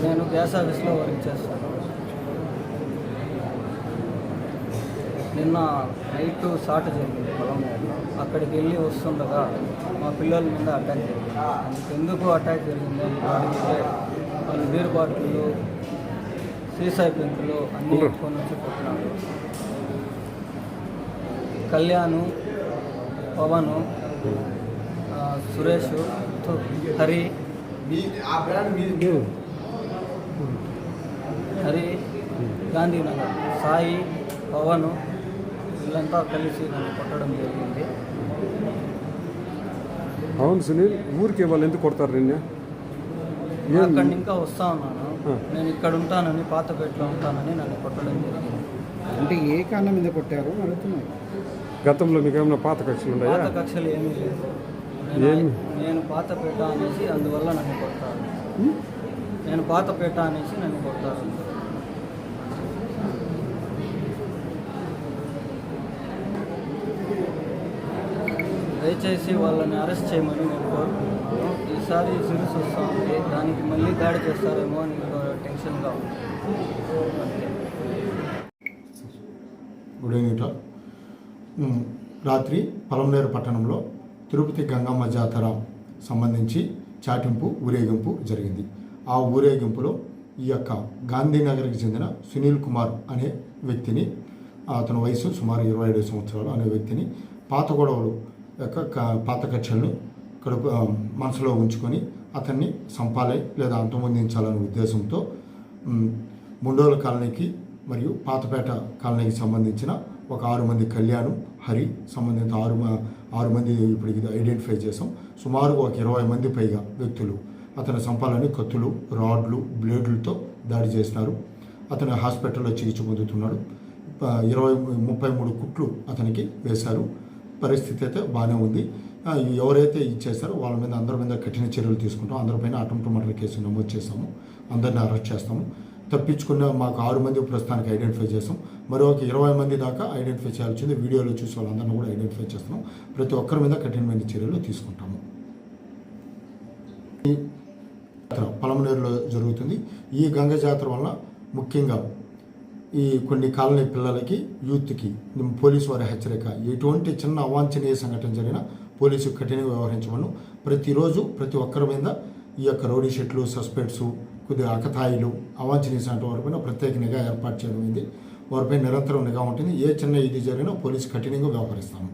నేను గ్యాస్ ఆఫీస్లో వర్క్ చేస్తాను. నిన్న నైట్ షార్ట్ జరిగింది పొలంలో. అక్కడికి వెళ్ళి వస్తుండగా మా పిల్లల మీద అటాక్ జరిగింది. ఎందుకు అటాక్ జరిగింది అని అడిగితే వాళ్ళు బీర్ బాటిళ్ళు, సీసాయి పెంకులు అన్నీ ఎత్తుకొని వచ్చి కొట్టినాడు. కళ్యాణ్, పవన్, సురేష్, హరి గాంధీనగర్, సాయి, పవన్ వీళ్ళంతా కలిసి నన్ను కొట్టడం జరిగింది. అవును సునీల్, ఊరికి వాళ్ళు ఎందుకు కొడతారు నిన్న? అక్కడి ఇంకా వస్తా ఉన్నాను, నేను ఇక్కడ ఉంటానని, పాతపేటలో ఉంటానని నన్ను కొట్టడం జరిగింది. అంటే ఏ కారణం మీద కొట్టారు అడుగుతున్నారు. గతంలో మీకు ఏమైనా పాత కక్షలు ఉన్నాయా? పాత కక్షలు ఏమీ లేదు. నేను పాతపేట అనేసి అందువల్ల నన్ను కొడతారు. నేను పాతపేట అనేసి నన్ను కొడతారు. దయచేసి వాళ్ళని అరెస్ట్ చేయమని నేను కోరుకుంటున్నాను. ఈసారి సిరీస్ వస్తూ ఉంది, దానికి మళ్ళీ దాడి చేస్తారేమో అని టెన్షన్గా ఉంది. Good evening. రాత్రి పలమనేరు పట్టణంలో తిరుపతి గంగమ్మ జాతర సంబంధించి చాటింపు ఊరేగింపు జరిగింది. ఆ ఊరేగింపులో ఈ యొక్క గాంధీనగర్కి చెందిన సునీల్ కుమార్ అనే వ్యక్తిని, అతని వయసు సుమారు 27 సంవత్సరాలు అనే వ్యక్తిని పాత గొడవలు యొక్క పాత కక్షలను కడుపు మనసులో ఉంచుకొని అతన్ని సంపాలి లేదా అంతమొందించాలనే ఉద్దేశంతో ముండోల కాలనీకి మరియు పాతపేట కాలనీకి సంబంధించిన ఒక 6 మంది కళ్యాణ్, హరి సంబంధిత 6 మంది ఇప్పుడు ఐడెంటిఫై చేసాం. సుమారుగా ఒక 20 మంది పైగా వ్యక్తులు అతని సంపాలని కత్తులు, రాడ్లు, బ్లేడ్లతో దాడి చేసినారు. అతను హాస్పిటల్లో చికిత్స పొందుతున్నాడు. 33 కుట్లు అతనికి వేశారు. పరిస్థితి అయితే బాగానే ఉంది. ఎవరైతే ఇచ్చేస్తారో వాళ్ళ మీద అందరి మీద కఠిన చర్యలు తీసుకుంటాం. అందరిపైన అటెంప్ట్ మర్డర్ కేసు నమోదు చేస్తాము. అందరిని అరెస్ట్ చేస్తాము. తప్పించుకున్న మాకు 6 మంది ప్రస్తుతానికి ఐడెంటిఫై చేస్తాం. మరొక 20 మంది దాకా ఐడెంటిఫై చేయాల్సింది. వీడియోలో చూసి వాళ్ళందరినీ కూడా ఐడెంటిఫై చేస్తున్నాం. ప్రతి ఒక్కరి మీద కఠినమైన చర్యలు తీసుకుంటాము. ఈ పలమనేరులో జరుగుతుంది. ఈ గంగ జాతర వల్ల ముఖ్యంగా ఈ కొన్ని కాలనీ పిల్లలకి, యూత్కి పోలీసు వారి హెచ్చరిక, ఎటువంటి చిన్న అవాంఛనీయ సంఘటన జరిగినా పోలీసు కఠినంగా వ్యవహరించమను. ప్రతిరోజు ప్రతి ఒక్కరి మీద ఈ యొక్క రౌడీ షీట్లు, సస్పెక్ట్స్, కొద్దిగా అకతాయిలు, అవాంఛనీయ సంఘటన వారిపైన ప్రత్యేక నిఘా ఏర్పాటు చేయడం అయింది. వారిపై నిరంతరం నిఘా ఉంటుంది. ఏ చిన్న ఇది జరిగినా పోలీసు కఠినంగా వ్యవహరిస్తాము.